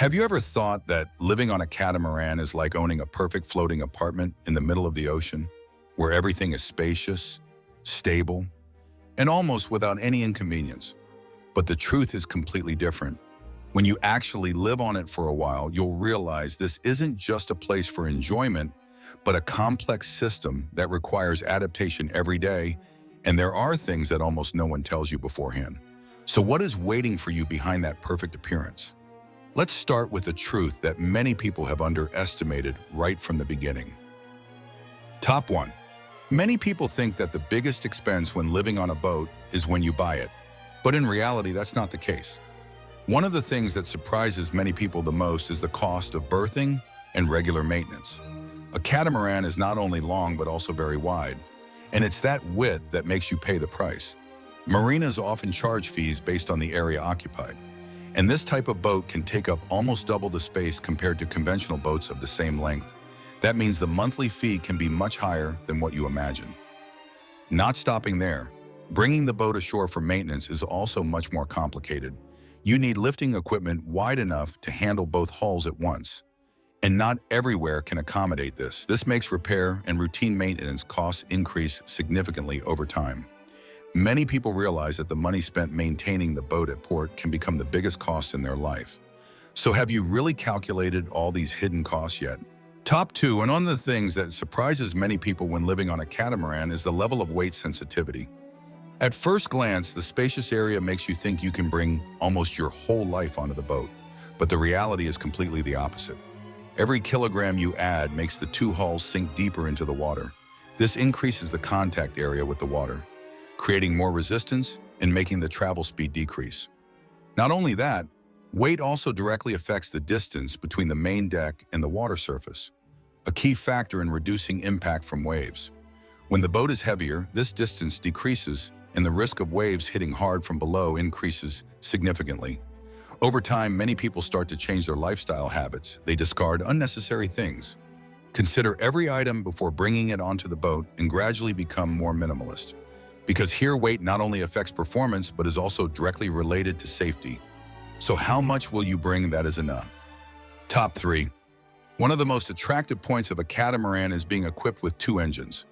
Have you ever thought that living on a catamaran is like owning a perfect floating apartment in the middle of the ocean, where everything is spacious, stable, and almost without any inconvenience? But the truth is completely different. When you actually live on it for a while, you'll realize this isn't just a place for enjoyment, but a complex system that requires adaptation every day, and there are things that almost no one tells you beforehand. So what is waiting for you behind that perfect appearance? Let's start with a truth that many people have underestimated right from the beginning. Top 1. Many people think that the biggest expense when living on a boat is when you buy it. But in reality, that's not the case. One of the things that surprises many people the most is the cost of berthing and regular maintenance. A catamaran is not only long but also very wide, and it's that width that makes you pay the price. Marinas often charge fees based on the area occupied, and this type of boat can take up almost double the space compared to conventional boats of the same length. That means the monthly fee can be much higher than what you imagine. Not stopping there, bringing the boat ashore for maintenance is also much more complicated. You need lifting equipment wide enough to handle both hulls at once, and not everywhere can accommodate this. This makes repair and routine maintenance costs increase significantly over time. Many people realize that the money spent maintaining the boat at port can become the biggest cost in their life. So have you really calculated all these hidden costs yet? Top 2, and one of the things that surprises many people when living on a catamaran is the level of weight sensitivity. At first glance, the spacious area makes you think you can bring almost your whole life onto the boat, but the reality is completely the opposite. Every kilogram you add makes the two hulls sink deeper into the water. This increases the contact area with the water, creating more resistance and making the travel speed decrease. Not only that, weight also directly affects the distance between the main deck and the water surface, a key factor in reducing impact from waves. When the boat is heavier, this distance decreases and the risk of waves hitting hard from below increases significantly. Over time, many people start to change their lifestyle habits. They discard unnecessary things, consider every item before bringing it onto the boat, and gradually become more minimalist. Because here weight not only affects performance, but is also directly related to safety. So how much will you bring that is enough? Top 3. One of the most attractive points of a catamaran is being equipped with 2 engines.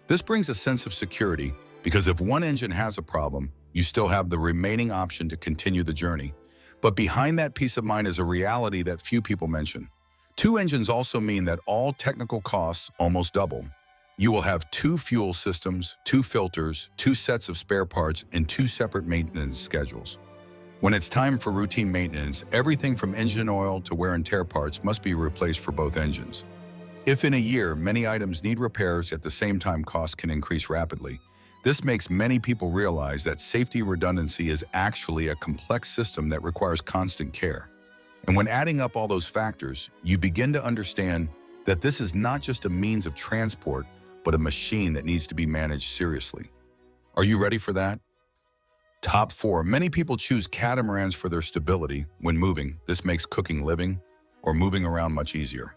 This brings a sense of security because if one engine has a problem, you still have the remaining option to continue the journey. But behind that peace of mind is a reality that few people mention. 2 engines also mean that all technical costs almost double. You will have 2 fuel systems, 2 filters, 2 sets of spare parts, and 2 separate maintenance schedules. When it's time for routine maintenance, everything from engine oil to wear and tear parts must be replaced for both engines. If in a year many items need repairs, at the same time costs can increase rapidly. This makes many people realize that safety redundancy is actually a complex system that requires constant care. And when adding up all those factors, you begin to understand that this is not just a means of transport, but a machine that needs to be managed seriously. Are you ready for that? Top 4. Many people choose catamarans for their stability when moving. This makes cooking, living, or moving around much easier.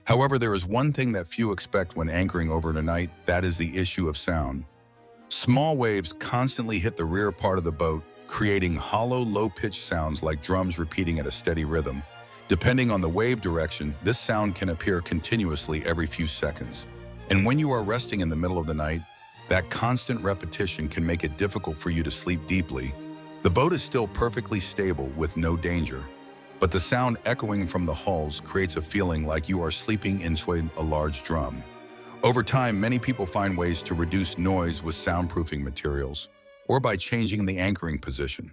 However, there is one thing that few expect when anchoring overnight. That is the issue of sound. Small waves constantly hit the rear part of the boat, creating hollow, low-pitched sounds like drums repeating at a steady rhythm. Depending on the wave direction, this sound can appear continuously every few seconds. And when you are resting in the middle of the night, that constant repetition can make it difficult for you to sleep deeply. The boat is still perfectly stable with no danger, but the sound echoing from the hulls creates a feeling like you are sleeping into a large drum. Over time, many people find ways to reduce noise with soundproofing materials or by changing the anchoring position.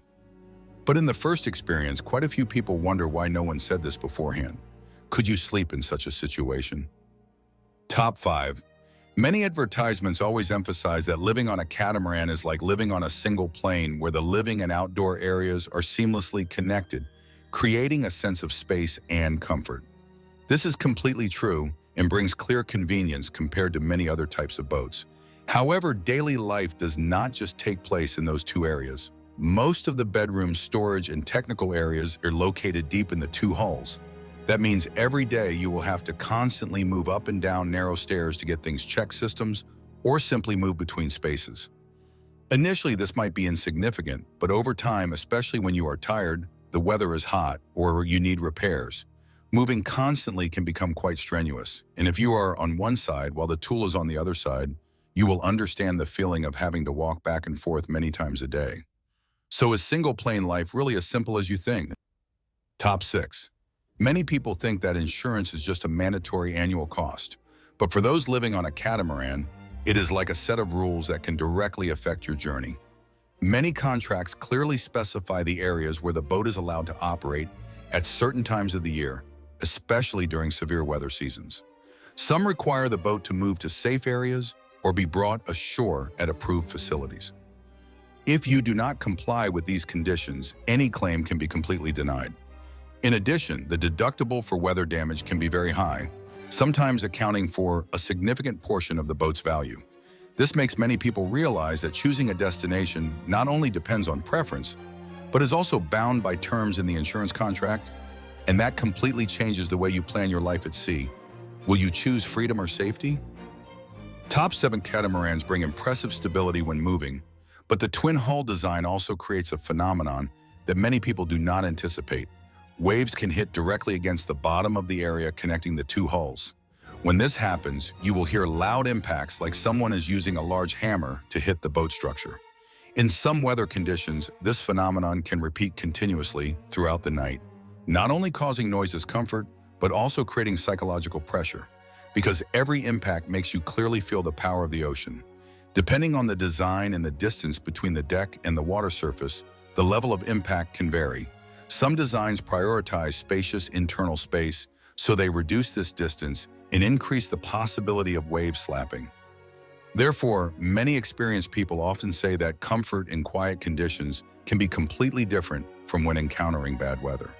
But in the first experience, quite a few people wonder why no one said this beforehand. Could you sleep in such a situation? Top 5. Many advertisements always emphasize that living on a catamaran is like living on a single plane where the living and outdoor areas are seamlessly connected, creating a sense of space and comfort. This is completely true and brings clear convenience compared to many other types of boats. However, daily life does not just take place in those 2 areas. Most of the bedroom, storage, and technical areas are located deep in the 2 hulls. That means every day you will have to constantly move up and down narrow stairs to get things check systems or simply move between spaces. Initially, this might be insignificant, but over time, especially when you are tired, the weather is hot, or you need repairs. Moving constantly can become quite strenuous, and if you are on one side while the tool is on the other side, you will understand the feeling of having to walk back and forth many times a day. So is single-plane life really as simple as you think? Top 6. Many people think that insurance is just a mandatory annual cost, but for those living on a catamaran, it is like a set of rules that can directly affect your journey. Many contracts clearly specify the areas where the boat is allowed to operate at certain times of the year, especially during severe weather seasons. Some require the boat to move to safe areas or be brought ashore at approved facilities. If you do not comply with these conditions, any claim can be completely denied. In addition, the deductible for weather damage can be very high, sometimes accounting for a significant portion of the boat's value. This makes many people realize that choosing a destination not only depends on preference, but is also bound by terms in the insurance contract, and that completely changes the way you plan your life at sea. Will you choose freedom or safety? Top 7 catamarans bring impressive stability when moving, but the twin hull design also creates a phenomenon that many people do not anticipate. Waves can hit directly against the bottom of the area connecting the two hulls. When this happens, you will hear loud impacts like someone is using a large hammer to hit the boat structure. In some weather conditions, this phenomenon can repeat continuously throughout the night, not only causing noise discomfort, but also creating psychological pressure, because every impact makes you clearly feel the power of the ocean. Depending on the design and the distance between the deck and the water surface, the level of impact can vary. Some designs prioritize spacious internal space, so they reduce this distance and increase the possibility of wave slapping. Therefore, many experienced people often say that comfort in quiet conditions can be completely different from when encountering bad weather.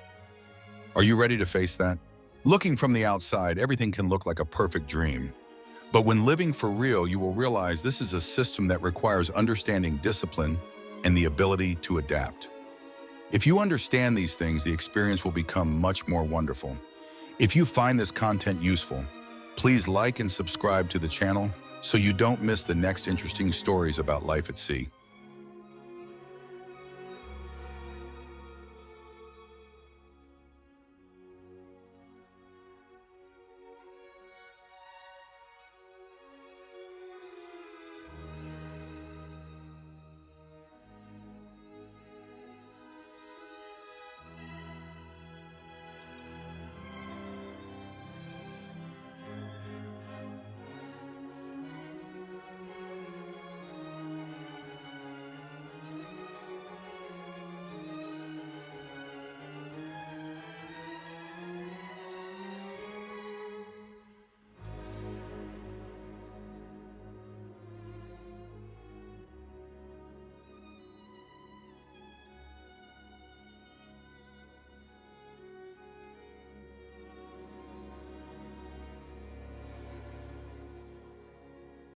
Are you ready to face that? Looking from the outside, everything can look like a perfect dream. But when living for real, you will realize this is a system that requires understanding discipline and the ability to adapt. If you understand these things, the experience will become much more wonderful. If you find this content useful, please like and subscribe to the channel so you don't miss the next interesting stories about life at sea.